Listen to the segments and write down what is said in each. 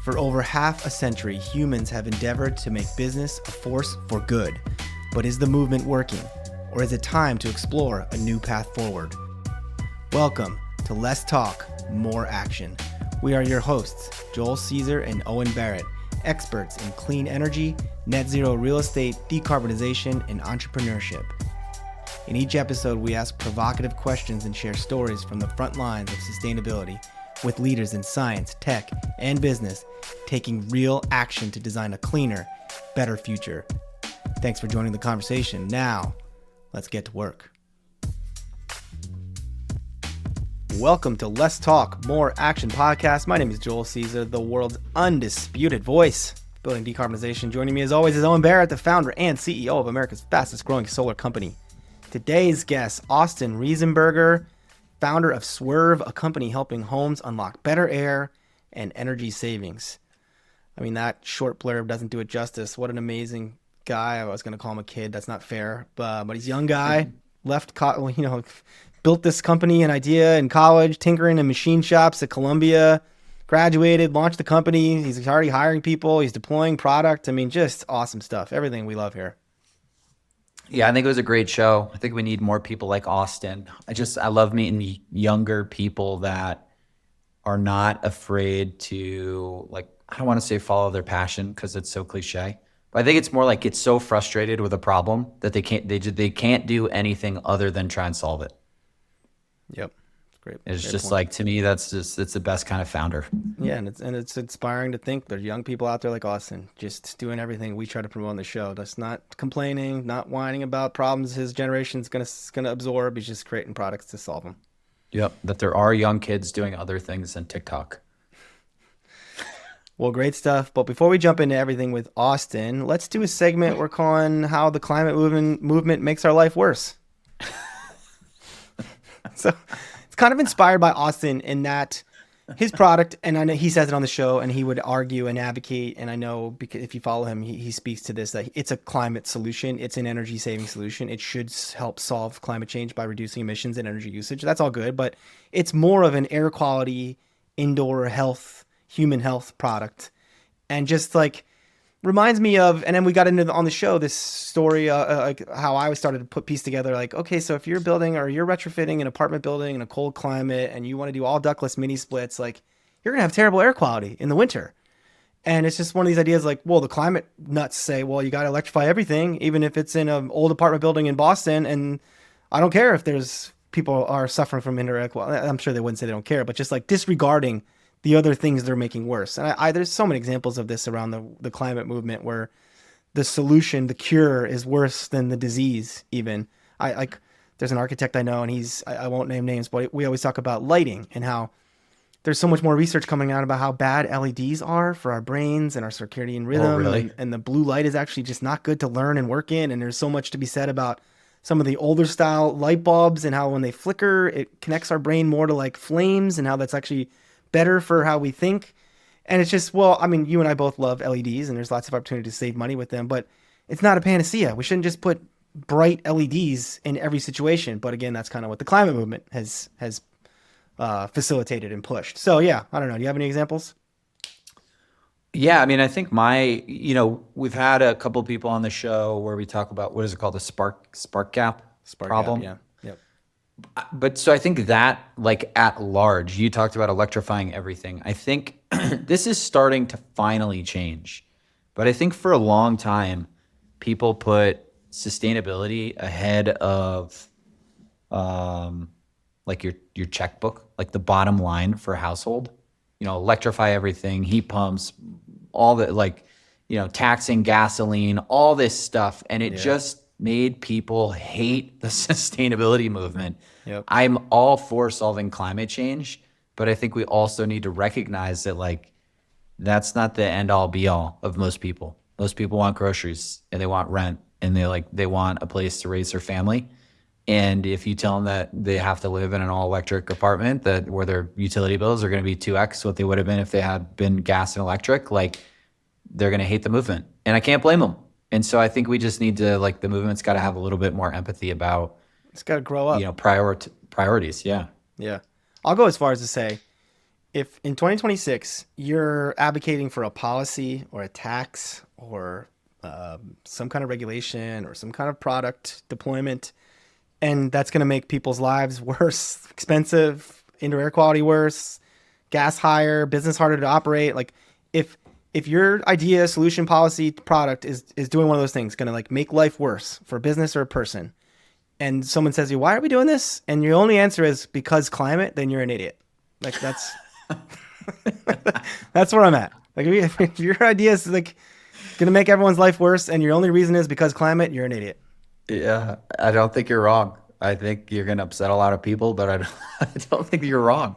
For over half a century, humans have endeavored to make business a force for good. But is the movement working? Or is it time to explore a new path forward? Welcome to Less Talk, More Action. We are your hosts, Joel Caesar and Owen Barrett, experts in clean energy, net zero real estate, decarbonization, and entrepreneurship. In each episode, we ask provocative questions and share stories from the front lines of sustainability with leaders in science, tech, and business taking real action to design a cleaner, better future. Thanks for joining the conversation. Now, let's get to work. Welcome to Less Talk, More Action podcast. My name is Joel Caesar, the world's undisputed voice building decarbonization. Joining me as always is Owen Barrett, the founder and CEO of America's fastest growing solar company. Today's guest, Austin Riesenberger, founder of Swerv, a company helping homes unlock better air and energy savings. I mean, that short blurb doesn't do it justice. What an amazing guy. I was going to call him a kid. That's not fair. But he's a young guy, built this company, an idea in college, tinkering in machine shops at Columbia, graduated, launched the company. He's already hiring people. He's deploying product. I mean, just awesome stuff. Everything we love here. Yeah, I think it was a great show. I think we need more people like Austin. I love meeting younger people that are not afraid to, I don't want to say follow their passion because it's so cliche. But I think it's more like get so frustrated with a problem that they can't do anything other than try and solve it. Yep. Great. It's great just point. Like, to me, it's the best kind of founder. Yeah, and it's inspiring to think there's young people out there like Austin, just doing everything we try to promote on the show. That's not complaining, not whining about problems his generation's gonna absorb. He's just creating products to solve them. Yep. That there are young kids doing other things than TikTok. Well, great stuff. But before we jump into everything with Austin, let's do a segment we're calling "How the Climate Movement Makes Our Life Worse." So it's kind of inspired by Austin in that his product, and I know he says it on the show, and he would argue and advocate, and I know because if you follow him, he speaks to this, that it's a climate solution. It's an energy saving solution. It should help solve climate change by reducing emissions and energy usage. That's all good, but it's more of an air quality, indoor health, human health product. And just like reminds me of, and then we got into on the show this story, like how I started to piece together, like, okay, so if you're building or you're retrofitting an apartment building in a cold climate and you want to do all ductless mini splits, like you're gonna have terrible air quality in the winter. And it's just one of these ideas like, well, the climate nuts say, well, you got to electrify everything, even if it's in an old apartment building in Boston. And I don't care if there's people are suffering from indoor air quality. I'm sure they wouldn't say they don't care, but just like disregarding the other things they're making worse. And there's so many examples of this around the climate movement where the solution, the cure is worse than the disease even. There's an architect I know, and I won't name names, but we always talk about lighting and how there's so much more research coming out about how bad LEDs are for our brains and our circadian rhythm. Oh, really? And the blue light is actually just not good to learn and work in. And there's so much to be said about some of the older style light bulbs and how when they flicker, it connects our brain more to like flames and how that's actually better for how we think. And it's just, well, I mean, you and I both love LEDs and there's lots of opportunity to save money with them, but it's not a panacea. We shouldn't just put bright LEDs in every situation. But again, that's kind of what the climate movement has facilitated and pushed. So yeah, I don't know. Do you have any examples? Yeah, I mean, I think we've had a couple of people on the show where we talk about, what is it called? The spark gap problem. Gap, yeah. Yep. But so I think that, like, at large, you talked about electrifying everything. I think this is starting to finally change. But I think for a long time, people put sustainability ahead of like your checkbook, like the bottom line for a household. Electrify everything, heat pumps, all the taxing gasoline, all this stuff. And it just made people hate the sustainability movement. Yep. I'm all for solving climate change, but I think we also need to recognize that that's not the end all be all of most people. Most people want groceries and they want rent and they want a place to raise their family. And if you tell them that they have to live in an all electric apartment where their utility bills are going to be 2x what they would have been if they had been gas and electric, they're going to hate the movement. And I can't blame them. And so I think we just need to, the movement's got to have a little bit more empathy about, it's got to grow up. Priorities. Yeah. Yeah. I'll go as far as to say, if in 2026 you're advocating for a policy or a tax or some kind of regulation or some kind of product deployment, and that's going to make people's lives worse, expensive, indoor air quality worse, gas higher, business harder to operate. Like if your idea, solution, policy, product is doing one of those things, going to like make life worse for a business or a person, and someone says to you, "Why are we doing this?" and your only answer is because climate, then you're an idiot. Like that's where I'm at. Like if your idea is like going to make everyone's life worse, and your only reason is because climate, you're an idiot. Yeah, I don't think you're wrong. I think you're going to upset a lot of people, but I don't think you're wrong.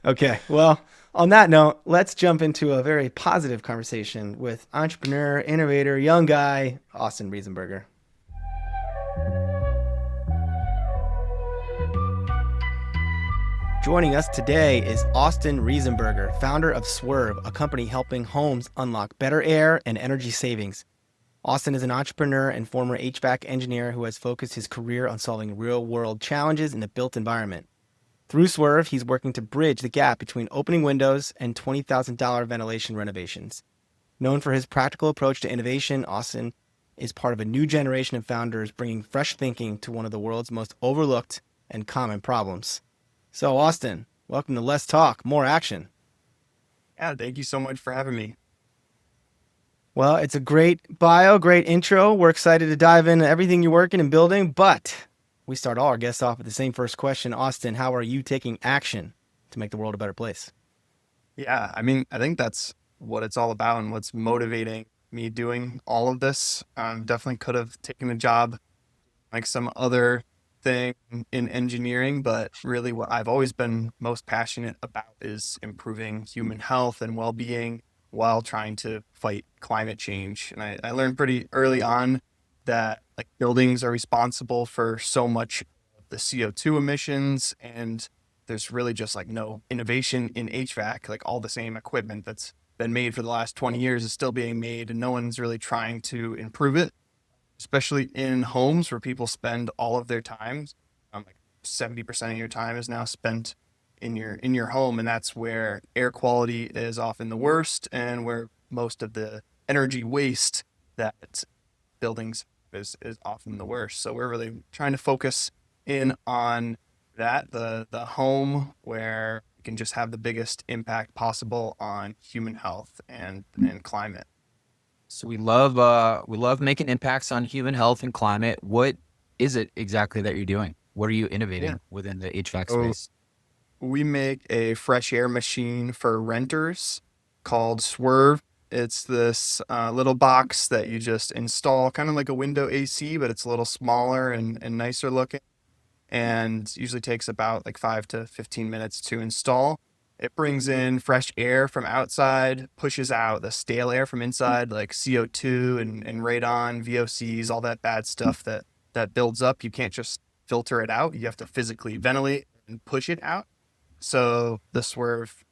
Okay. Well, on that note, let's jump into a very positive conversation with entrepreneur, innovator, young guy, Austin Riesenberger. Joining us today is Austin Riesenberger, founder of Swerv, a company helping homes unlock better air and energy savings. Austin is an entrepreneur and former HVAC engineer who has focused his career on solving real-world challenges in the built environment. Through Swerv, he's working to bridge the gap between opening windows and $20,000 ventilation renovations. Known for his practical approach to innovation, Austin is part of a new generation of founders bringing fresh thinking to one of the world's most overlooked and common problems. So, Austin, welcome to Less Talk, More Action. Yeah, thank you so much for having me. Well, it's a great bio, great intro. We're excited to dive into everything you're working and building, but we start all our guests off with the same first question. Austin, how are you taking action to make the world a better place? Yeah, I mean, I think that's what it's all about and what's motivating me doing all of this. Definitely could have taken a job like some other thing in engineering, but really what I've always been most passionate about is improving human health and well-being while trying to fight climate change. And I learned pretty early on that like buildings are responsible for so much of the CO2 emissions, and there's really just like no innovation in HVAC. Like all the same equipment that's been made for the last 20 years is still being made, and no one's really trying to improve it, especially in homes where people spend all of their time. Like 70% of your time is now spent in your home, and that's where air quality is often the worst and where most of the energy waste that buildings is often the worst. So we're really trying to focus in on that, the home where we can just have the biggest impact possible on human health and climate. So we love making impacts on human health and climate. What is it exactly that you're doing? What are you Yeah. innovating within the HVAC So space? we make a fresh air machine for renters called Swerv. It's this little box that you just install, kind of like a window AC, but it's a little smaller and nicer looking, and usually takes about like 5 to 15 minutes to install. It brings in fresh air from outside, pushes out the stale air from inside, like CO2 and radon, VOCs, all that bad stuff that builds up. You can't just filter it out. You have to physically ventilate and push it out. So the Swerve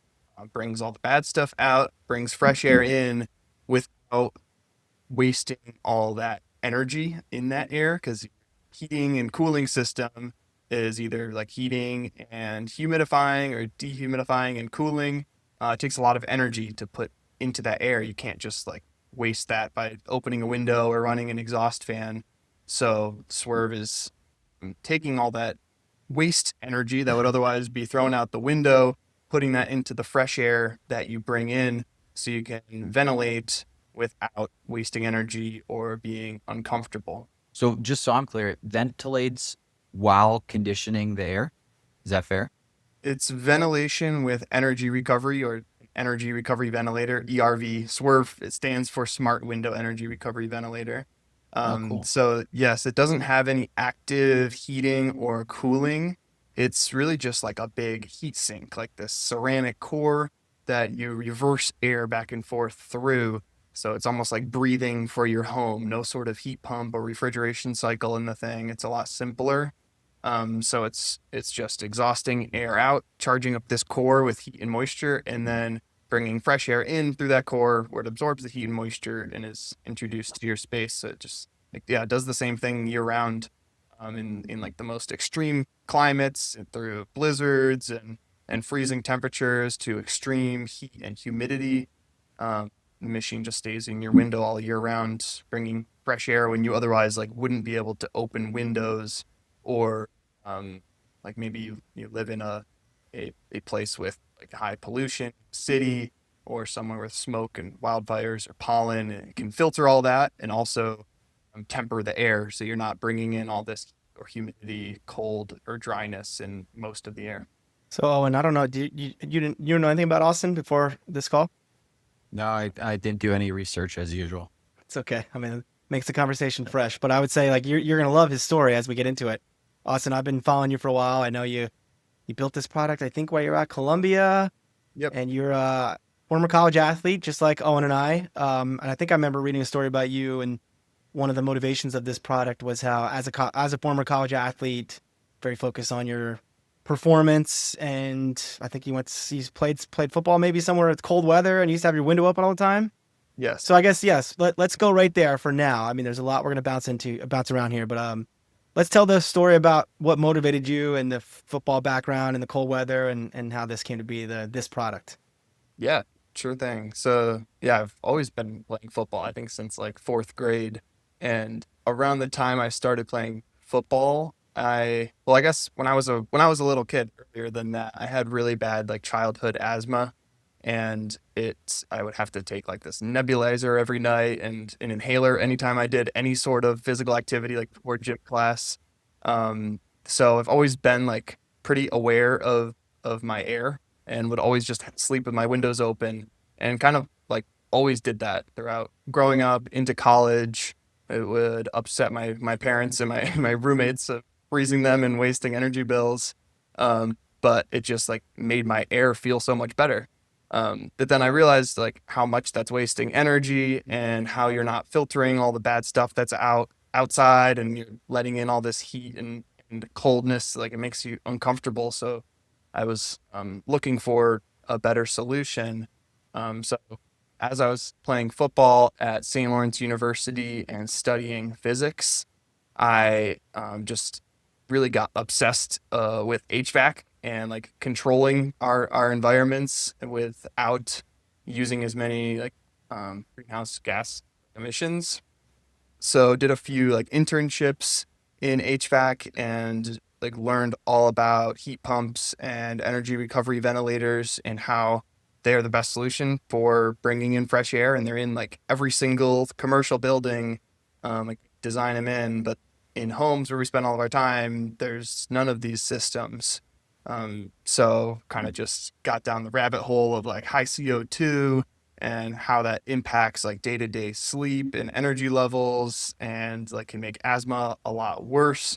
brings all the bad stuff out, brings fresh air in without wasting all that energy in that air, because heating and cooling system is either like heating and humidifying or dehumidifying and cooling. It takes a lot of energy to put into that air. You can't just like waste that by opening a window or running an exhaust fan. So Swerve is taking all that waste energy that would otherwise be thrown out the window, putting that into the fresh air that you bring in so you can ventilate without wasting energy or being uncomfortable. So just so I'm clear, it ventilates while conditioning the air. Is that fair? It's ventilation with energy recovery, or energy recovery ventilator, ERV. Swerve, it stands for Smart Window Energy Recovery Ventilator. Oh, cool. So yes, it doesn't have any active heating or cooling. It's really just like a big heat sink, like this ceramic core that you reverse air back and forth through. So it's almost like breathing for your home. No sort of heat pump or refrigeration cycle in the thing. It's a lot simpler. So it's just exhausting air out, charging up this core with heat and moisture, and then bringing fresh air in through that core where it absorbs the heat and moisture and is introduced to your space. So it just like, yeah, it does the same thing year round, in like the most extreme climates, through blizzards and freezing temperatures to extreme heat and humidity. The machine just stays in your window all year round, bringing fresh air when you otherwise like wouldn't be able to open windows, or um, like maybe you live in a place with like high pollution city, or somewhere with smoke and wildfires or pollen, and it can filter all that and also temper the air so you're not bringing in all this or humidity, cold, or dryness in most of the air. So, Owen, I don't know. You know anything about Austin before this call? No, I didn't do any research as usual. It's okay. I mean, it makes the conversation fresh. But I would say like you're gonna love his story as we get into it. Austin, I've been following you for a while. I know you built this product. I think while you're at Columbia, Yep. and you're a former college athlete, just like Owen and I. And I think I remember reading a story about you, and one of the motivations of this product was how, as a former college athlete, very focused on your performance. And I think he's played football maybe somewhere it's cold weather, and you used to have your window open all the time. Yes. So I guess yes, let's go right there for now. I mean, there's a lot we're gonna bounce around here, but let's tell the story about what motivated you and the football background and the cold weather, and how this came to be this product. Yeah, sure thing. So, yeah, I've always been playing football, I think since like fourth grade. And around the time I started playing football, I guess when I was a little kid, earlier than that, I had really bad like childhood asthma. And I would have to take like this nebulizer every night and an inhaler anytime I did any sort of physical activity, like before gym class. So I've always been like pretty aware of my air, and would always just sleep with my windows open, and kind of like always did that throughout growing up into college. It would upset my parents and my my roommates of freezing them and wasting energy bills. But it just like made my air feel so much better. But then I realized like how much that's wasting energy, and how you're not filtering all the bad stuff that's outside, and you're letting in all this heat and coldness. Like it makes you uncomfortable. So I was looking for a better solution. So as I was playing football at St. Lawrence University and studying physics, I just really got obsessed with HVAC and like controlling our environments without using as many like greenhouse gas emissions. So did a few like internships in HVAC, and like learned all about heat pumps and energy recovery ventilators, and how they're the best solution for bringing in fresh air, and they're in like every single commercial building. Like design them in, but in homes where we spend all of our time, there's none of these systems. So kind of just got down the rabbit hole of like high CO2 and how that impacts like day-to-day sleep and energy levels, and like can make asthma a lot worse,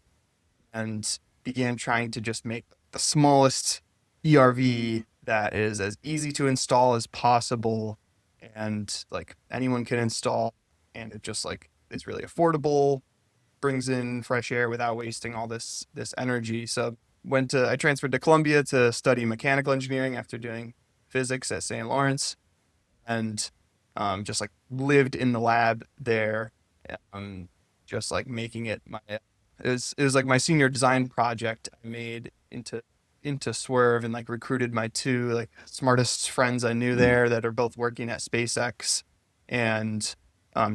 and began trying to just make the smallest ERV that is as easy to install as possible, and like anyone can install, and it just like is really affordable, brings in fresh air without wasting all this energy. So I transferred to Columbia to study mechanical engineering after doing physics at St. Lawrence, and just like lived in the lab there, um, just like making it it was like my senior design project. I made into Swerv, and like recruited my two like smartest friends I knew there that are both working at SpaceX, and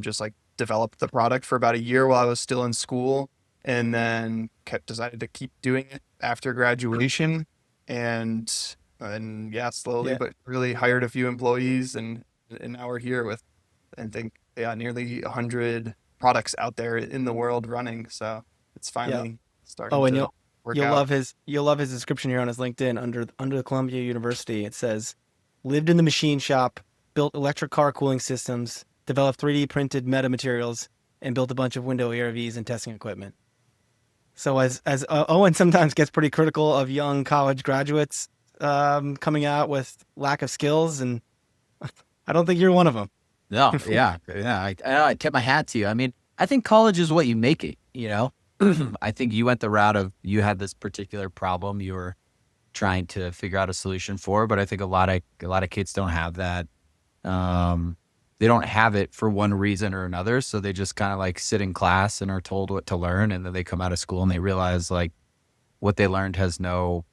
just like developed the product for about a year while I was still in school, and then kept decided to keep doing it after graduation, and yeah, slowly Yeah. but really hired a few employees, and now we're here with, I think, yeah, nearly 100 products out there in the world running. So it's Yeah. finally starting Oh, and to work out. you'll love his description here on his LinkedIn under the Columbia University. It says, lived in the machine shop, built electric car cooling systems, developed 3D printed metamaterials, and built a bunch of window ERVs and testing equipment. So as Owen sometimes gets pretty critical of young college graduates coming out with lack of skills, and I don't think you're one of them. No, yeah, yeah. I tip my hat to you. I mean, I think college is what you make it. I think you went the route of you had this particular problem you were trying to figure out a solution for, but I think a lot of kids don't have that. They don't have it for one reason or another, so they just kind of like sit in class and are told what to learn, and then they come out of school and they realize like what they learned has no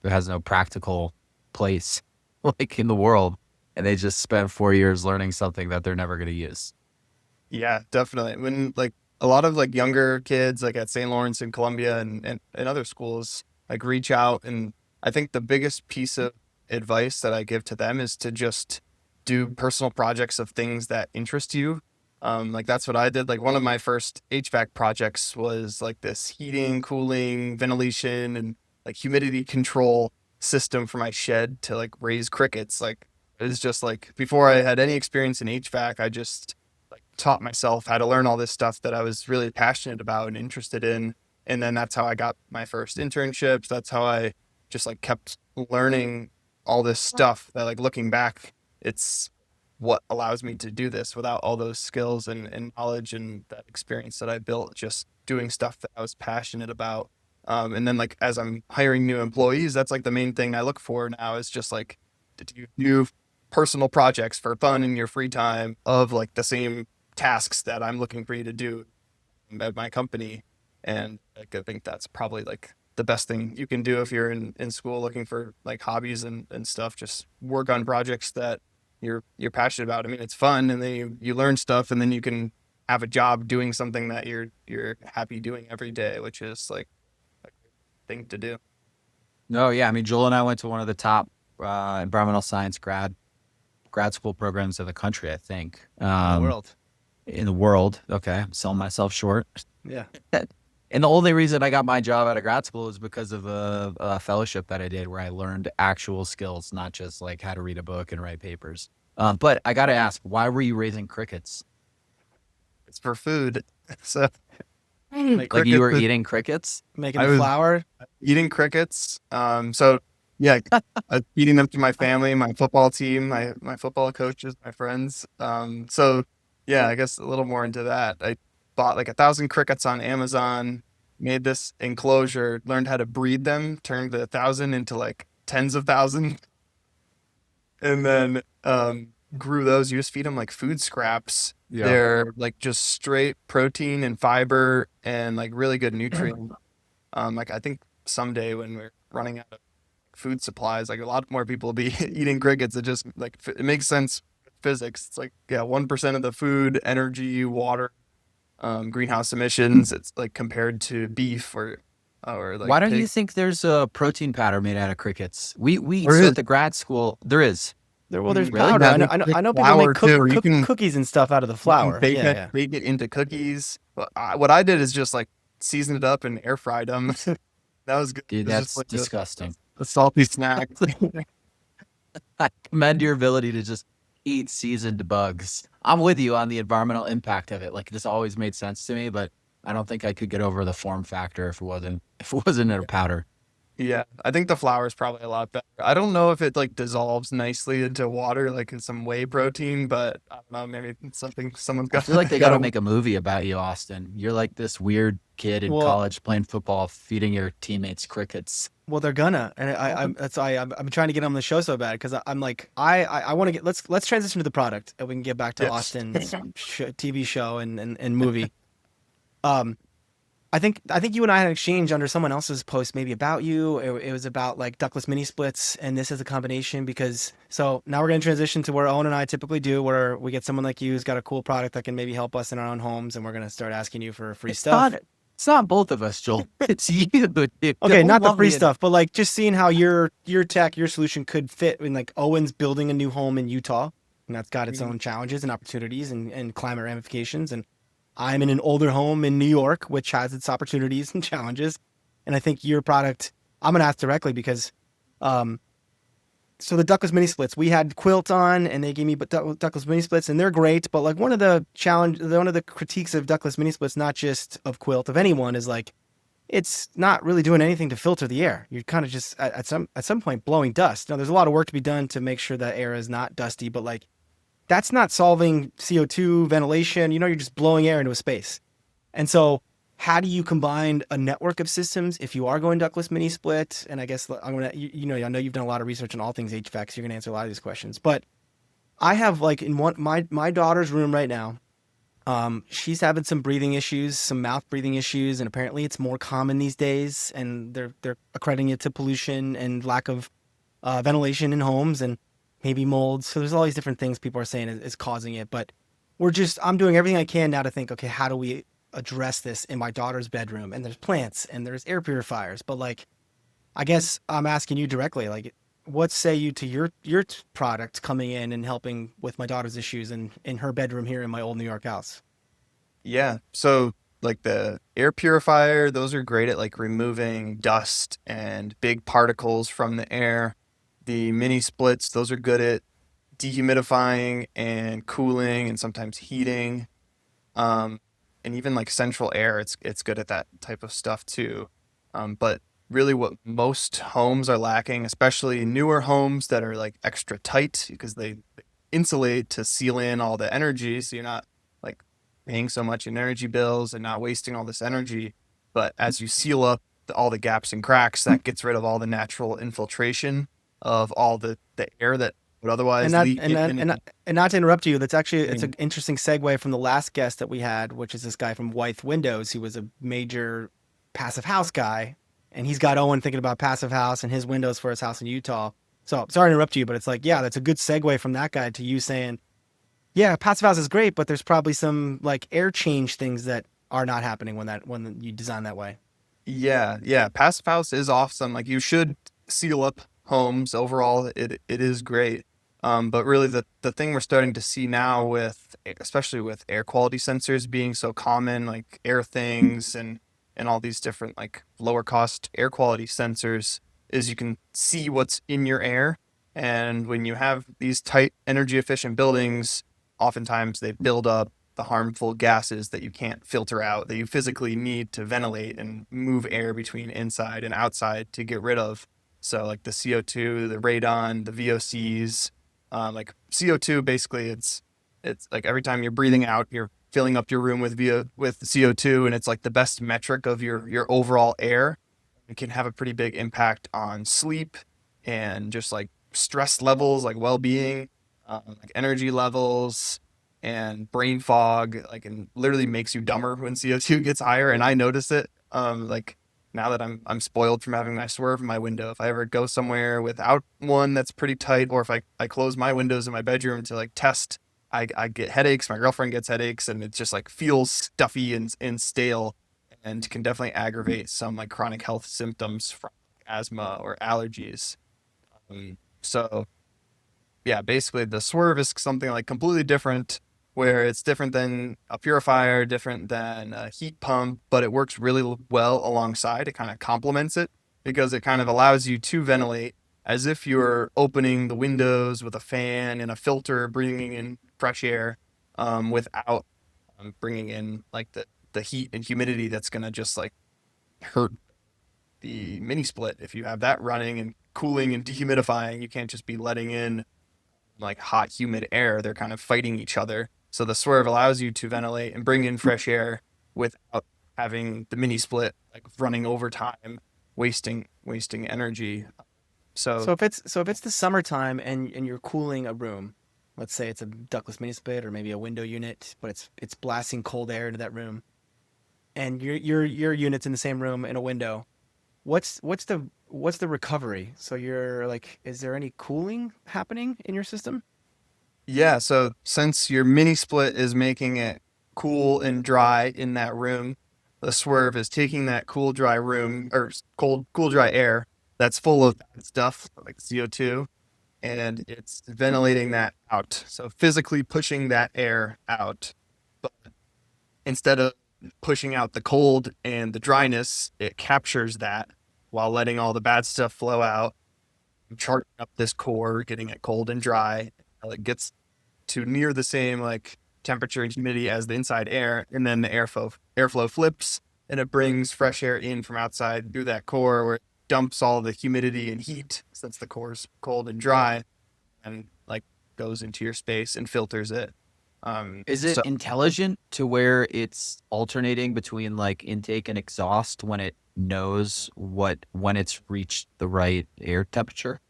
who has no practical place like in the world, and they just spent 4 years learning something that they're never going to use. Yeah, definitely. When like a lot of like younger kids like at St. Lawrence and Columbia and other schools like reach out, and I think the biggest piece of advice that I give to them is to just do personal projects of things that interest you. Like that's what I did. Like one of my first HVAC projects was like this heating, cooling, ventilation, and like humidity control system for my shed to like raise crickets. Like it was just like before I had any experience in HVAC, I just like taught myself how to learn all this stuff that I was really passionate about and interested in. And then that's how I got my first internships. That's how I just like kept learning all this stuff that like looking back, it's what allows me to do this without all those skills and knowledge and that experience that I built just doing stuff that I was passionate about. And then like as I'm hiring new employees, that's like the main thing I look for now is just like, did you do personal projects for fun in your free time of like the same tasks that I'm looking for you to do at my company? And like, I think that's probably like the best thing you can do if you're in school looking for like hobbies and stuff. Just work on projects that you're passionate about. I mean, it's fun, and then you learn stuff, and then you can have a job doing something that you're happy doing every day, which is like a thing to do. No, yeah. I mean, Joel and I went to one of the top environmental science grad school programs in the country, I think. In the world. In the world. Okay. I'm selling myself short. Yeah. And the only reason I got my job out of grad school is because of a fellowship that I did where I learned actual skills, not just like how to read a book and write papers. But I got to ask, why were you raising crickets? It's for food. So Like Like you were crickets, eating crickets? making I the was flour. eating crickets. So yeah, feeding them to my family, my football team, my football coaches, my friends. So yeah, I guess a little more into that. I bought like 1,000 crickets on Amazon, made this enclosure, learned how to breed them, turned the 1,000 into like tens of thousands, and then grew those. You just feed them like food scraps. Yeah. They're like just straight protein and fiber and like really good nutrient. Like I think someday when we're running out of food supplies, like a lot more people will be eating crickets. It just like it makes sense with physics. It's like yeah, 1% of the food, energy, water, greenhouse emissions. It's like compared to beef or like Why don't you pig. think there's a protein powder made out of crickets? We There so is. at the grad school there is. There's Really? powder. Yeah, I know. they I make know people make flour too. cookies and stuff out of the You can flour. Yeah, yeah. bake it into cookies. But what I did is just like season it up and air fried them. That was good. Dude, It was just that's like disgusting. a salty snack. I commend your ability to just eat seasoned bugs. I'm with you on the environmental impact of it. Like this always made sense to me, but I don't think I could get over the form factor if it wasn't in a powder. Yeah, I think the flour is probably a lot better. I don't know if it like dissolves nicely into water like in some whey protein, but I don't know, maybe it's something someone's I got feel like they got to gotta make a movie about you, Austin. You're like this weird kid in Well, college playing football, feeding your teammates crickets. well, they're gonna, and I'm trying to get on the show so bad because I'm like I want to get let's transition to the product and we can get back to yes. Austin's TV show and movie. Um, I think you and I had an exchange under someone else's post maybe about you. It was about like ductless mini splits, and this is a combination because so now we're gonna transition to where Owen and I typically do, where we get someone like you who's got a cool product that can maybe help us in our own homes, and we're gonna start asking you for free It's stuff. not it's not both of us, Joel. It's you. Okay, Don't not the love free me. stuff, but like just seeing how your tech, your solution could fit in like Owen's building a new home in Utah, and that's got its Mhm. own challenges and opportunities and climate ramifications. And I'm in an older home in New York, which has its opportunities and challenges. And I think your product, I'm gonna ask directly because um so the ductless mini splits, we had Quilt on, and they gave me ductless mini splits, and they're great. But like one of the critiques of ductless mini splits, not just of Quilt, of anyone, is like it's not really doing anything to filter the air. You're kind of just at some point blowing dust. Now there's a lot of work to be done to make sure that air is not dusty, but like that's not solving CO2 ventilation. You're just blowing air into a space. And so how do you combine a network of systems if you are going ductless mini split? And I guess I'm gonna I know you've done a lot of research on all things HVAC, so you're gonna answer a lot of these questions. But I have like in one my daughter's room right now, She's having some breathing issues, some mouth breathing issues, and apparently it's more common these days. And they're accrediting it to pollution and lack of ventilation in homes and maybe mold. So there's all these different things people are saying is causing it. But I'm doing everything I can now to think, okay, how do we address this in my daughter's bedroom? And there's plants and there's air purifiers. But like, I guess I'm asking you directly, like, what say you to your product coming in and helping with my daughter's issues in her bedroom here in my old New York house? Yeah. So like the air purifier, those are great at like removing dust and big particles from the air. The mini splits, those are good at dehumidifying and cooling and sometimes heating. Um, and even like central air, it's good at that type of stuff too. But really what most homes are lacking, especially newer homes that are like extra tight because they insulate to seal in all the energy, so you're not like paying so much in energy bills and not wasting all this energy. But as you seal up all the gaps and cracks, that gets rid of all the natural infiltration of all the air that would And otherwise not leak and not, in and and not, and not to interrupt you, that's actually it's an getting. interesting segue from the last guest that we had, which is this guy from Wythe Windows. He was a major passive house guy, and he's got Owen thinking about passive house and his windows for his house in Utah. So sorry to interrupt you, but it's like, yeah, that's a good segue from that guy to you saying, yeah, passive house is great, but there's probably some like air change things that are not happening when you design that way. Yeah, yeah. Passive house is awesome. Like you should seal up homes overall. It is great. But really the thing we're starting to see now with especially with air quality sensors being so common, like air things and all these different like lower cost air quality sensors, is you can see what's in your air. And when you have these tight energy efficient buildings, oftentimes they build up the harmful gases that you can't filter out, that you physically need to ventilate and move air between inside and outside to get rid of. So, like the CO2, the radon, the VOCs, like CO2, basically, it's like every time you're breathing out, you're filling up your room with with CO2, and it's like the best metric of your overall air. It can have a pretty big impact on sleep and just like stress levels, like well-being, like energy levels and brain fog, like, and literally makes you dumber when CO2 gets higher. And I notice it. Like now that I'm spoiled from having my Swerv in my window, if I ever go somewhere without one that's pretty tight, or if I close my windows in my bedroom to like test, I get headaches. My girlfriend gets headaches, and it just like feels stuffy and stale, and can definitely aggravate some like chronic health symptoms from asthma or allergies. So yeah, basically the Swerve is something like completely different, where it's different than a purifier, different than a heat pump, but it works really well alongside. It kind of complements it because it kind of allows you to ventilate as if you're opening the windows with a fan and a filter, bringing in fresh air, without bringing in like the heat and humidity that's going to just like hurt the mini split. If you have that running and cooling and dehumidifying, you can't just be letting in like hot, humid air. They're kind of fighting each other. So the Swerve allows you to ventilate and bring in fresh air without having the mini split like running overtime, wasting energy. So So if it's the summertime and you're cooling a room, let's say it's a ductless mini split or maybe a window unit, but it's blasting cold air into that room, and your unit's in the same room in a window. What's the recovery? So you're like, is there any cooling happening in your system? yeah, so since your mini split is making it cool and dry in that room, the Swerve is taking that cool, dry room or cool, dry air that's full of bad stuff like CO2, and it's ventilating that out. So physically pushing that air out. But instead of pushing out the cold and the dryness, it captures that while letting all the bad stuff flow out, charging up this core, getting it cold and dry. Until it gets to near the same like temperature and humidity as the inside air, and then the airflow flips, and it brings fresh air in from outside through that core, where it dumps all the humidity and heat since the core's cold and dry, and like goes into your space and filters it. Is it So intelligent to where it's alternating between like intake and exhaust when it knows when it's reached the right air temperature?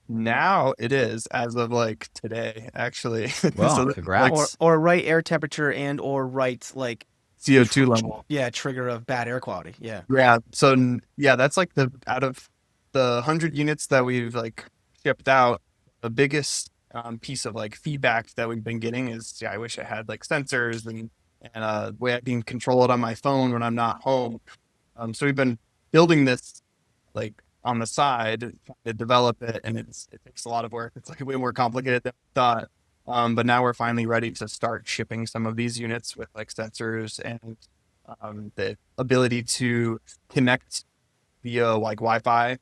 Now it is as of like today, actually. Well, So like congrats. Or right air temperature and or right like CO2 level. yeah, trigger of bad air quality. Yeah. Yeah. So yeah, that's like the out of the 100 units that we've like shipped out, the biggest piece of like feedback that we've been getting is, yeah, I wish I had like sensors and way I can control it on my phone when I'm not home. So we've been building this like on the side to develop it, and it takes a lot of work. It's like way more complicated than we thought. But now we're finally ready to start shipping some of these units with like sensors and the ability to connect via like Wi-Fi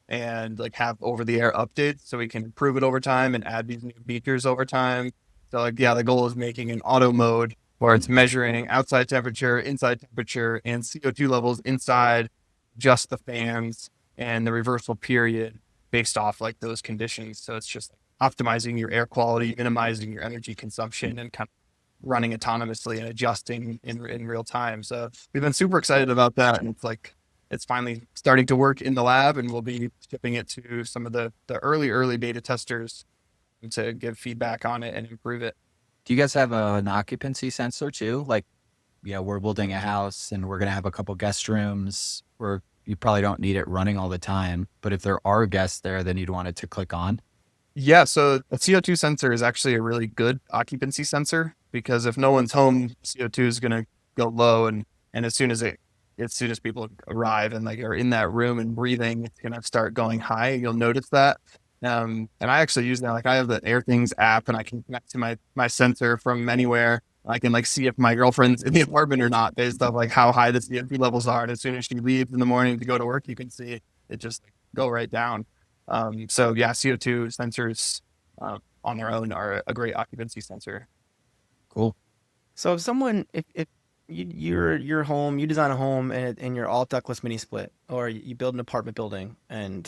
and like have over-the-air updates, so we can improve it over time and add these new features over time. So like, yeah, the goal is making an auto mode where it's measuring outside temperature, inside temperature, and CO2 levels inside just the fans and the reversal period based off like those conditions. So it's just optimizing your air quality, minimizing your energy consumption, and kind of running autonomously and adjusting in real time. So we've been super excited about that, and it's like it's finally starting to work in the lab, and we'll be shipping it to some of the early beta testers to give feedback on it and improve it. Do you guys have an occupancy sensor too? Like, yeah, we're building a house and we're going to have a couple guest rooms where you probably don't need it running all the time. But if there are guests there, then you'd want it to click on. Yeah, so a CO2 sensor is actually a really good occupancy sensor, because if no one's home, CO2 is going to go low, and as soon as people arrive and like are in that room and breathing, it's going to start going high. You'll notice that. And I actually use that. Like I have the AirThings app, and I can connect to my sensor from anywhere. I can like see if my girlfriend's in the apartment or not based off like how high the CO2 levels are. And as soon as she leaves in the morning to go to work, you can see it just go right down. So yeah, CO2 sensors on their own are a great occupancy sensor. Cool. So if someone if you're home, you design a home and you're all ductless mini split, or you build an apartment building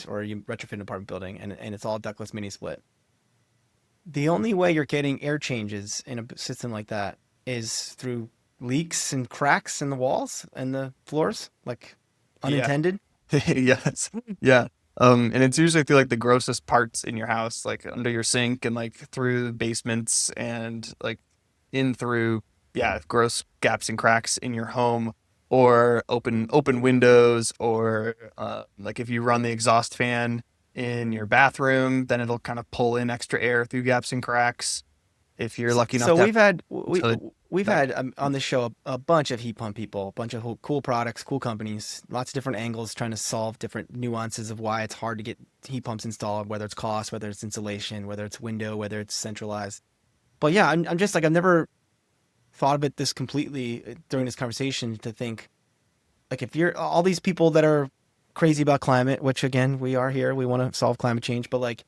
or you retrofit an apartment building and it's all ductless mini split. The only way you're getting air changes in a system like that is through leaks and cracks in the walls and the floors, like Yeah. unintended. Yes. Yeah. And it's usually through like the grossest parts in your house, like under your sink and like through basements and like in through, yeah, gross gaps and cracks in your home, or open windows, or like if you run the exhaust fan in your bathroom, then it'll kind of pull in extra air through gaps and cracks. If you're lucky enough So to have, we've that, had on the show a bunch of heat pump people, a bunch of cool products, cool companies, lots of different angles trying to solve different nuances of why it's hard to get heat pumps installed, whether it's cost, whether it's insulation, whether it's window, whether it's centralized. But yeah, I'm just like I've never thought of it this completely during this conversation to think like if you're all these people that are crazy about climate, which again we are here, we want to solve climate change, but like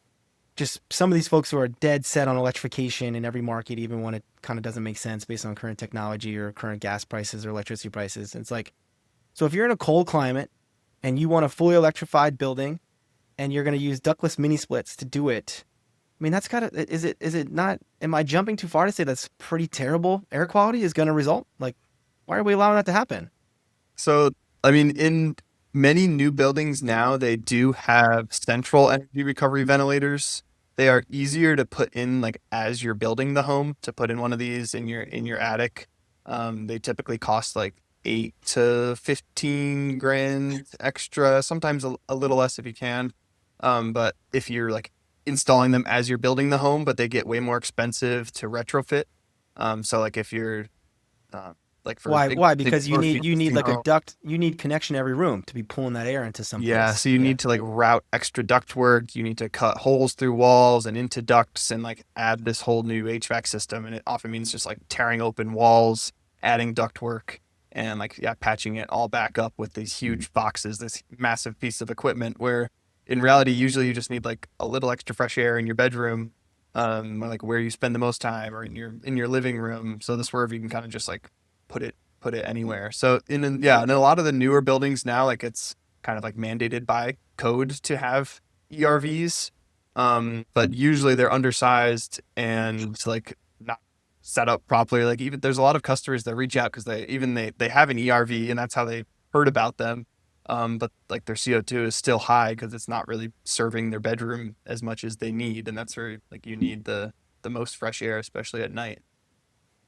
just some of these folks who are dead set on electrification in every market, even when it kind of doesn't make sense based on current technology or current gas prices or electricity prices. It's like, so if you're in a cold climate and you want a fully electrified building and you're going to use ductless mini splits to do it, I mean, that's gotta, is it not, am I jumping too far to say that's pretty terrible air quality is going to result? Like, why are we allowing that to happen? so I mean, in many new buildings now, they do have central energy recovery ventilators. They are easier to put in like as you're building the home, to put in one of these in your attic. They typically cost like 8 to 15 grand extra, sometimes a little less if you can. But if you're like installing them as you're building the home, but they get way more expensive to retrofit. So like if you're uh, like for Why? Why? big Because most you need existing like a home, duct, you need connection to every room to be pulling that air into some yeah, place. so you Yeah. need to like route extra duct work. You need to cut holes through walls and into ducts and like add this whole new HVAC system. And it often means just like tearing open walls, adding duct work, and like, yeah, patching it all back up with these huge boxes, this massive piece of equipment, where in reality, usually you just need like a little extra fresh air in your bedroom, or like where you spend the most time, or in your living room. So the Swerve, you can kind of just like put it anywhere. So yeah, in a lot of the newer buildings now, like it's kind of like mandated by code to have ERVs. But usually they're undersized and like not set up properly. Like even there's a lot of customers that reach out because they have an ERV and that's how they heard about them. but like their CO2 is still high because it's not really serving their bedroom as much as they need, and that's where like you need the most fresh air, especially at night.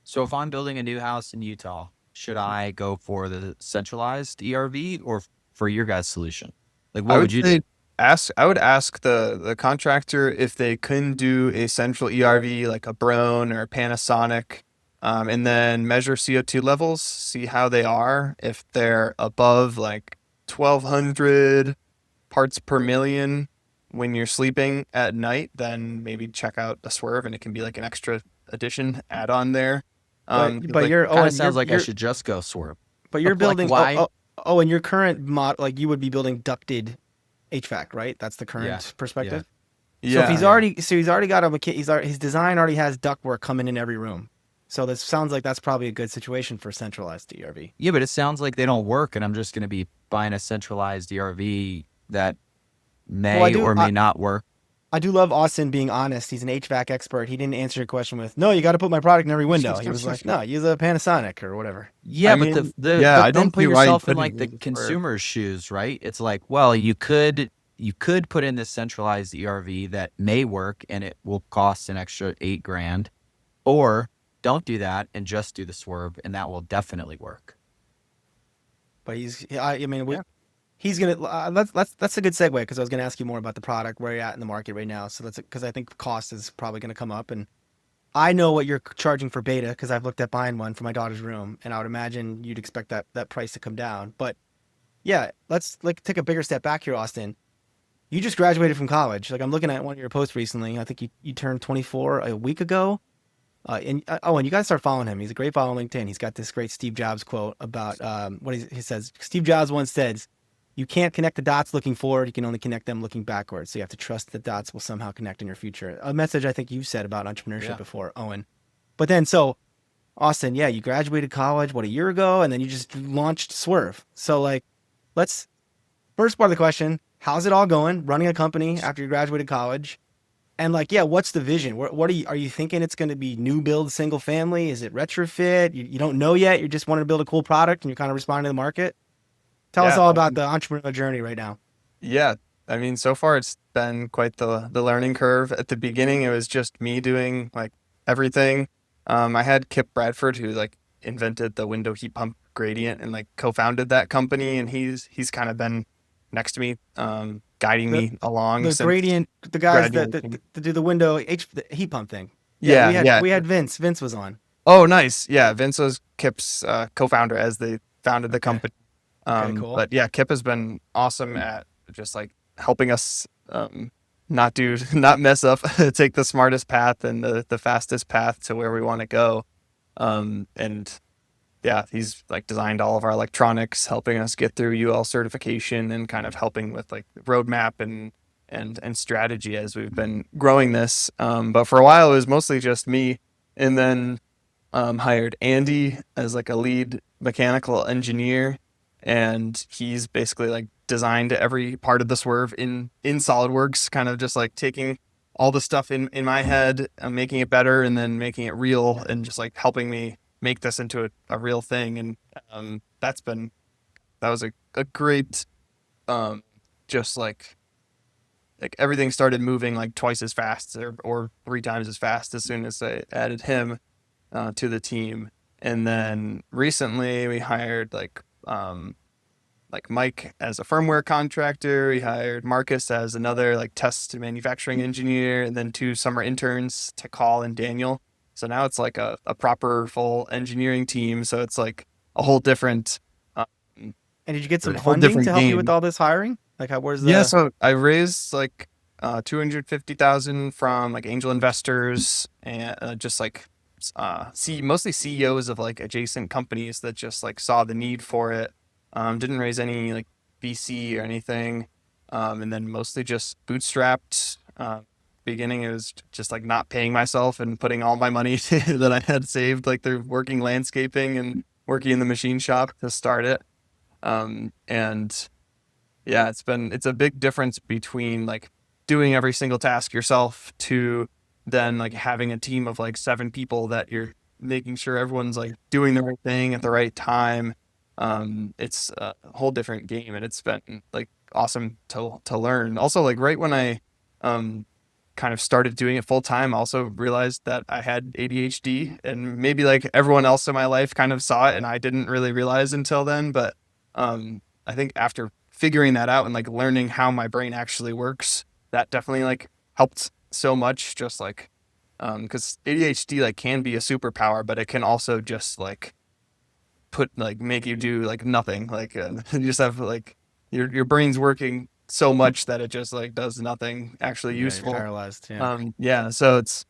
So if I'm building a new house in Utah, should I go for the centralized ERV or for your guys' solution? Like, I what would would you do? say I would ask the contractor if they couldn't do a central ERV like a Brone or a Panasonic, and then measure CO2 levels, see how they are. If they're above like 1,200 parts per million when you're sleeping at night, then maybe check out a Swerve, and it can be like an extra addition add on there. But Like you're Kind of Owen, sounds like I you're should just go Swerve. but you're Like, building why? and your current mod, like you would be building ducted HVAC, right? That's the Yeah. current perspective. So if yeah, he's already got his design already has ductwork coming in every room. So this sounds like that's probably a good situation for centralized ERV. Yeah, but it sounds like they don't work, and I'm just going to be buying a centralized ERV that Well, may or may not work. I do love Austin being honest. He's an HVAC expert. He didn't answer your question with, "No, you got to put my product in every window." He was like, "No, use a Panasonic or whatever." Yeah, I but mean, the yeah, I but then don't put see why you yourself in couldn't like the use a Swerve. consumer's shoes, right? It's like, well, you could put in this centralized ERV that may work and it will cost an extra $8,000, or don't do that and just do the Swerve and that will definitely work. But I mean, Yeah. he's gonna. That's a good segue because I was gonna ask you more about the product, where you're at in the market right now. So that's because I think cost is probably gonna come up, and I know what you're charging for beta because I've looked at buying one for my daughter's room, and I would imagine you'd expect that price to come down. But yeah, let's like take a bigger step back here, Austin. You just graduated from college. Like I'm looking at one of your posts recently. I think you turned 24 a week ago. And you guys start following him. He's a great follow on LinkedIn. He's got this great Steve Jobs quote about what he says. Steve Jobs once said, "You can't connect the dots looking forward. You can only connect them looking backwards. So you have to trust the dots will somehow connect in your future." A message I think you've said about entrepreneurship Yeah. before, Owen. But then, so Austin, yeah, you graduated college a year ago, and then you just launched Swerve. So like, let's first part of the question: how's it all going? Running a company after you graduated college? And like, yeah, what's the vision? What are you thinking it's going to be new build single family? Is it retrofit? You don't know yet. You're just wanting to build a cool product and you're kind of responding to the market. Tell us Yeah, all I about mean, the entrepreneurial journey right now. yeah. I mean, so far it's been quite the learning curve. At the beginning, it was just me doing like everything. I had Kip Bradford, who like invented the window heat pump gradient and like co-founded that company, and he's kind of been next to me, guiding The me along the since gradient, the guys graduating. that do the the heat pump thing. Yeah, Yeah, yeah. we had Vince. Vince was on. Oh, nice. Yeah, Vince was Kip's co-founder as they founded the Okay. company. Okay, cool. But yeah, Kip has been awesome at just like helping us not mess up, take the smartest path and the fastest path to where we want to go. And yeah, he's like designed all of our electronics, helping us get through UL certification and kind of helping with like the roadmap and strategy as we've been growing this. But for a while, it was mostly just me, and then hired Andy as like a lead mechanical engineer, and he's basically like designed every part of the Swerve in SolidWorks, kind of just like taking all the stuff in my head and making it better, and then making it real, and just like helping me make this into a real thing. And that was a great just like everything started moving like twice as fast or three times as fast as soon as I added him to the team. And then recently we hired like Mike as a firmware contractor. We hired Marcus as another like test and manufacturing engineer, and then two summer interns, Takal and Daniel. So now it's like a proper full engineering team. So it's like a whole different And did you get some a whole funding to different help you with game. all this hiring? Like, where's Yeah, the so I raised like 250,000 from like angel investors and just like mostly CEOs of like adjacent companies that just like saw the need for it. Didn't raise any like VC or anything. And then mostly just bootstrapped. Beginning it was just like not paying myself and putting all my money that I had saved, like through working landscaping and working in the machine shop to start it. And yeah, it's a big difference between like doing every single task yourself to then like having a team of like 7 people that you're making sure everyone's like doing the right thing at the right time. it's a whole different game, and it's been like awesome to learn. Also, like right when I kind of started doing it full time, I also realized that I had ADHD, and maybe like everyone else in my life kind of saw it and I didn't really realize until then. But I think after figuring that out and like learning how my brain actually works, that definitely like helped so much. Just like because ADHD like can be a superpower, but it can also just like make you do like nothing. Like you just have like your brain's working so much that it just like does nothing actually Yeah, you're useful. paralyzed. Yeah. Yeah, so it's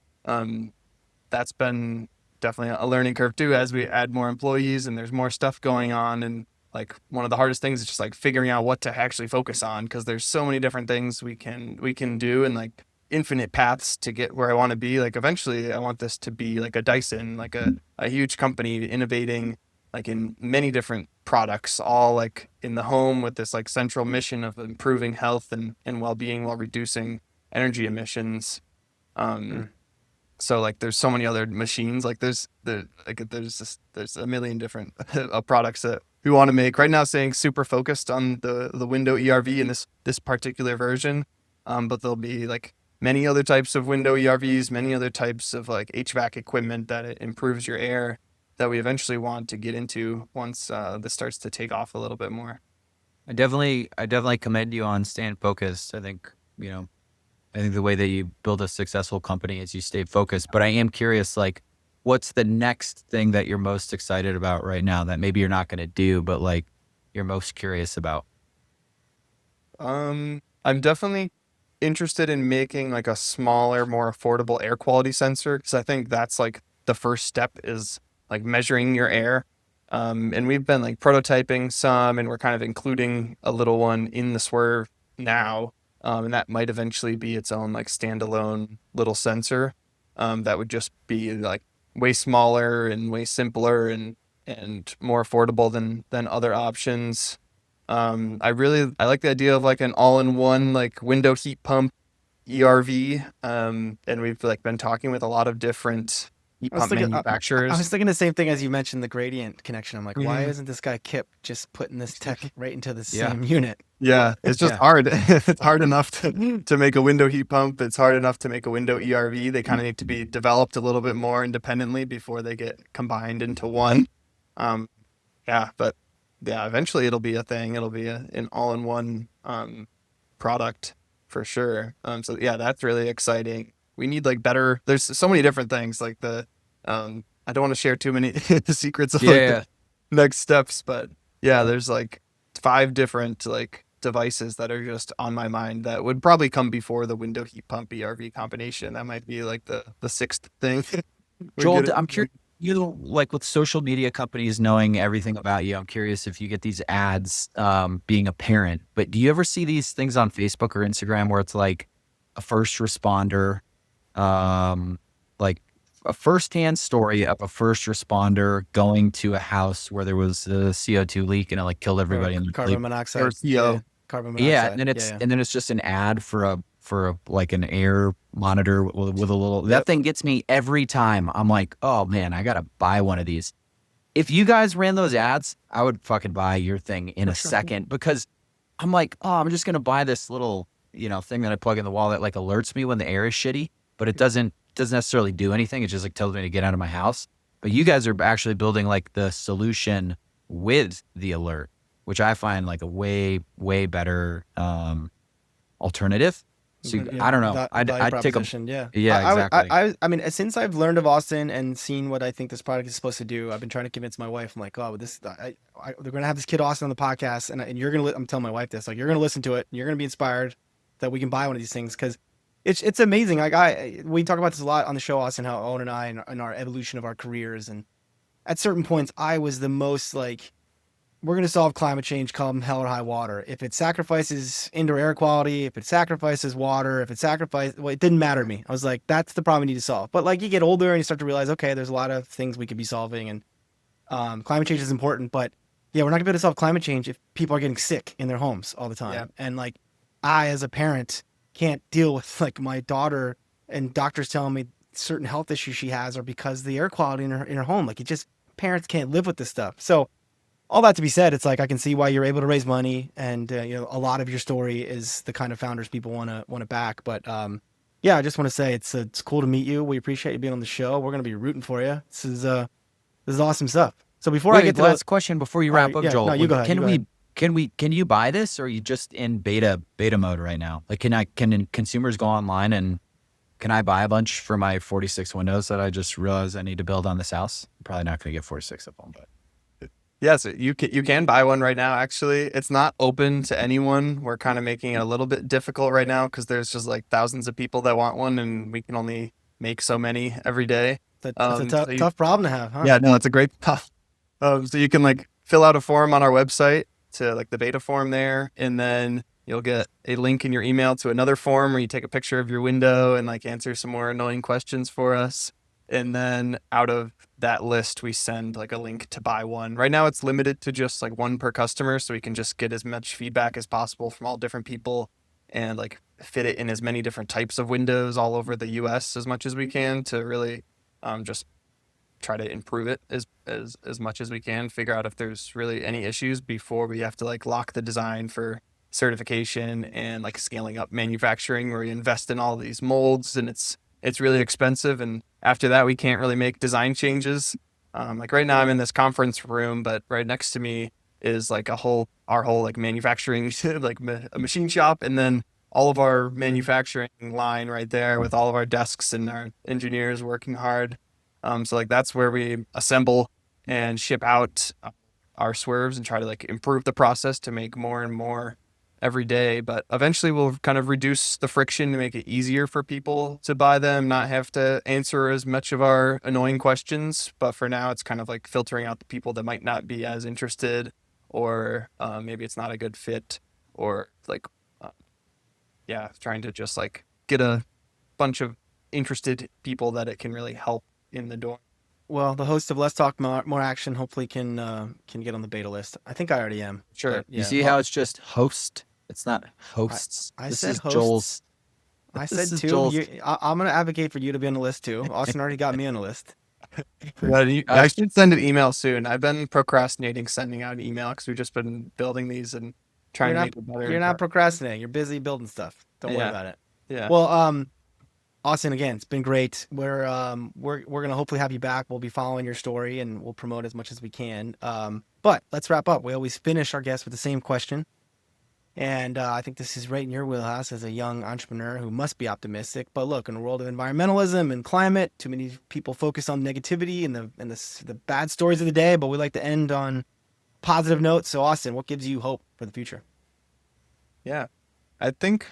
that's been definitely a learning curve too as we add more employees and there's more stuff going on. And like one of the hardest things is just like figuring out what to actually focus on, because there's so many different things we can do, and like infinite paths to get where I want to be. Like eventually I want this to be like a Dyson, like a huge company innovating like in many different products, all like in the home with this like central mission of improving health and well-being while reducing energy emissions. Mm. So like there's so many other machines, like there's a million different products that we want to make right now, saying super focused on the window ERV in this particular version. But there'll be like many other types of window ERVs, many other types of like HVAC equipment that it improves your air, that we eventually want to get into once this starts to take off a little bit more. I definitely commend you on staying focused. I think the way that you build a successful company is you stay focused. But I am curious, like, what's the next thing that you're most excited about right now that maybe you're not going to do, but like you're most curious about? I'm definitely interested in making like a smaller, more affordable air quality sensor, because I think that's like the first step is like measuring your air. And we've been like prototyping some, and we're kind of including a little one in the Swerv now. And that might eventually be its own like standalone little sensor. That would just be like way smaller and way simpler and more affordable than other options. I like the idea of like an all-in-one like window heat pump ERV. And we've like been talking with a lot of different heat I was pump thinking, I was manufacturers. thinking the same thing as you mentioned the gradient connection. I'm like, why Yeah. isn't this guy Kip just putting this tech right into the Yeah. same unit? Yeah, it's just Yeah. hard. It's hard enough to make a window heat pump. It's hard enough to make a window ERV. They kind of need to be developed a little bit more independently before they get combined into one. Um, yeah, but yeah, eventually it'll be a thing. It'll be an all-in-one product for sure. So yeah, that's really exciting. We need like better. There's so many different things like I don't want to share too many secrets of like the Yeah. next steps, but yeah, there's like 5 different like devices that are just on my mind that would probably come before the window heat pump ERV combination. That might be like the sixth thing. We Joel, get it. I'm curious, like with social media companies knowing everything about you, I'm curious if you get these ads being a parent, but do you ever see these things on Facebook or Instagram where it's like a first responder, like a firsthand story of a first responder going to a house where there was a CO2 leak and it like killed Or everybody in the carbon sleep? monoxide. Or CO. Yeah, carbon Yeah, monoxide. Yeah. and then it's just an ad for a like an air monitor with a little that Yep. thing gets me every time. I'm like, oh man, I gotta buy one of these. If you guys ran those ads, I would fucking buy your thing in For a sure. second, because I'm like, oh, I'm just gonna buy this little thing that I plug in the wall that like alerts me when the air is shitty, but it doesn't necessarily do anything. It just like tells me to get out of my house. But you guys are actually building like the solution with the alert, which I find like a way better alternative. So Yeah, I don't know. value I'd take a proposition. Yeah. yeah, exactly. I mean, since I've learned of Austin and seen what I think this product is supposed to do, I've been trying to convince my wife. I'm like, oh, they're gonna have this kid Austin on the podcast, and you're gonna. I'm telling my wife this, like, you're gonna listen to it, and you're gonna be inspired that we can buy one of these things, because it's amazing. Like we talk about this a lot on the show, Austin, how Owen and I and our evolution of our careers, and at certain points, I was the most like, we're going to solve climate change come hell or high water. If it sacrifices indoor air quality, if it sacrifices water, if it sacrifices, well, it didn't matter to me. I was like, that's the problem we need to solve. But like you get older and you start to realize, okay, there's a lot of things we could be solving, and climate change is important. But yeah, we're not going to be able to solve climate change if people are getting sick in their homes all the time. Yeah. And like, I, as a parent, can't deal with like my daughter and doctors telling me certain health issues she has are because the air quality in her home. Like, it just, parents can't live with this stuff. So all that to be said, it's like I can see why you're able to raise money, and a lot of your story is the kind of founders people want to back. But yeah, I just want to say it's cool to meet you. We appreciate you being on the show. We're gonna be rooting for you. This is awesome stuff. So before I Wait, get to last question before you wrap up, yeah, no, Joel. you go ahead. Can you buy this, or are you just in beta mode right now? Like, can consumers go online and can I buy a bunch for my 46 windows that I just realized I need to build on this house? I'm probably not going to get 46 of them, but Yes, you can buy one right now. Actually, it's not open to anyone. We're kind of making it a little bit difficult right now because there's just like thousands of people that want one, and we can only make so many every day. That's a So tough problem to have, huh? yeah, no, it's a great puff. So you can like fill out a form on our website to like the beta form there, and then you'll get a link in your email to another form where you take a picture of your window and like answer some more annoying questions for us. And then out of that list, we send like a link to buy one. Right now it's limited to just like one per customer, so we can just get as much feedback as possible from all different people and like fit it in as many different types of windows all over the US as much as we can to really just try to improve it as much as we can, figure out if there's really any issues before we have to like lock the design for certification and like scaling up manufacturing where we invest in all these molds and it's really expensive. And after that, we can't really make design changes. Like right now I'm in this conference room, but right next to me is like our whole like manufacturing, like a machine shop. And then all of our manufacturing line right there with all of our desks and our engineers working hard. So like that's where we assemble and ship out our swerves and try to like improve the process to make more and more every day. But eventually we'll kind of reduce the friction to make it easier for people to buy them, not have to answer as much of our annoying questions. But for now, it's kind of like filtering out the people that might not be as interested, or maybe it's not a good fit, or like, trying to just like get a bunch of interested people that it can really help in the door. Well, the host of Let's Talk More Action hopefully can get on the beta list. I think I already am. Sure. But, you yeah. see how it's just host? It's not hosts. I This said is hosts. Joel's. I This said is two. Joel's. I'm going to advocate for you to be on the list too. Austin already got me on the list. I should send an email soon. I've been procrastinating sending out an email because we've just been building these and trying to make it better. You're not procrastinating. You're busy building stuff. Don't worry Yeah. about it. Yeah. Well, Austin, again, it's been great. We're gonna hopefully have you back. We'll be following your story and we'll promote as much as we can. But let's wrap up. We always finish our guests with the same question, and I think this is right in your wheelhouse as a young entrepreneur who must be optimistic. But look, in a world of environmentalism and climate, too many people focus on negativity and the bad stories of the day. But we like to end on positive notes. So, Austin, what gives you hope for the future? Yeah. I think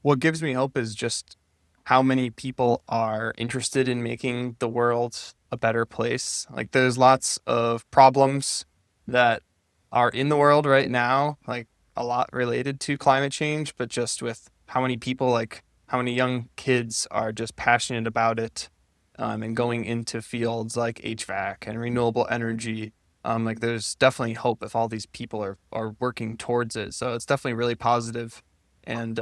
what gives me hope is just how many people are interested in making the world a better place. Like there's lots of problems that are in the world right now, like a lot related to climate change, but just with how many people, like how many young kids are just passionate about it, and going into fields like HVAC and renewable energy. Like there's definitely hope if all these people are working towards it. So it's definitely really positive. And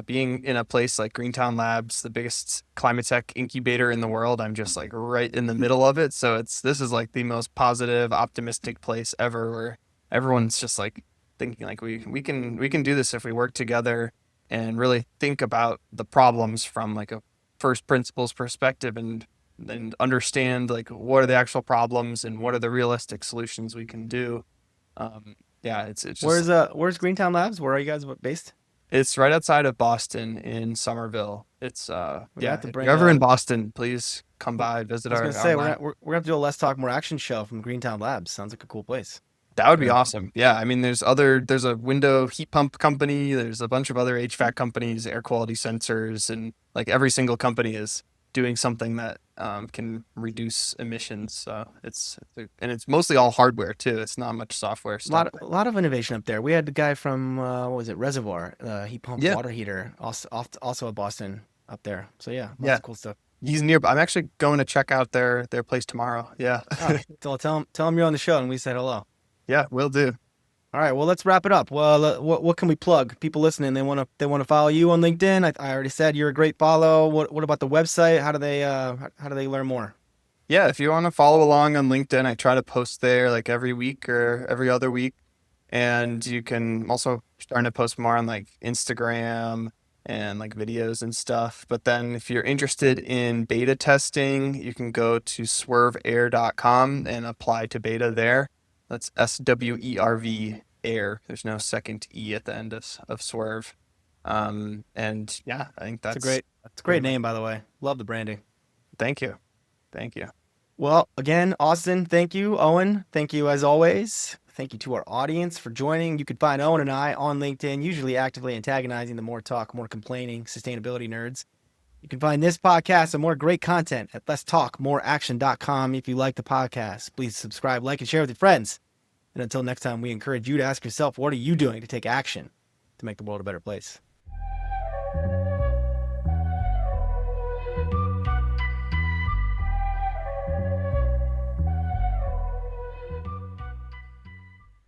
being in a place like Greentown Labs, the biggest climate tech incubator in the world, I'm just like right in the middle of it. So this is like the most positive, optimistic place ever, where everyone's just like thinking like we can do this if we work together and really think about the problems from like a first principles perspective and understand like what are the actual problems and what are the realistic solutions we can do. It's just Where's Greentown Labs? Where are you guys based? It's right outside of Boston in Somerville. It's have to if bring you're ever in Boston, please come by, visit I was our gonna say lab. we're gonna have to do a Let's Talk More Action show from Greentown Labs. Sounds like a cool place. That would be awesome. Yeah, I mean there's a window heat pump company, there's a bunch of other HVAC companies, air quality sensors, and like every single company is doing something that can reduce emissions. So it's mostly all hardware too. It's not much software stuff. A lot of innovation up there. We had the guy from what was it, Reservoir, heat pump Yeah. water heater, also at Boston up there. So yeah, lots Yeah. of cool stuff. He's nearby. I'm actually going to check out their place tomorrow. Yeah. So tell him you're on the show and we said hello. Yeah, will do. All right, well let's wrap it up. Well, what can we plug? People listening, they want to follow you on LinkedIn. I already said you're a great follow. What about the website? How do they learn more? Yeah, if you want to follow along on LinkedIn, I try to post there like every week or every other week. And you can also starting to post more on like Instagram and like videos and stuff. But then if you're interested in beta testing, you can go to swervair.com and apply to beta there. That's SWERV air. There's no second E at the end of Swerve. And yeah, I think That's that's a great name, by the way. Love the branding. thank you. Thank you. Well, again, Austin, thank you. Owen, thank you as always. Thank you to our audience for joining. You can find Owen and I on LinkedIn, usually actively antagonizing the more talk, more complaining sustainability nerds. You can find this podcast and more great content at letstalkmoreaction.com. If you like the podcast, please subscribe, like, and share with your friends. And until next time, we encourage you to ask yourself, what are you doing to take action to make the world a better place?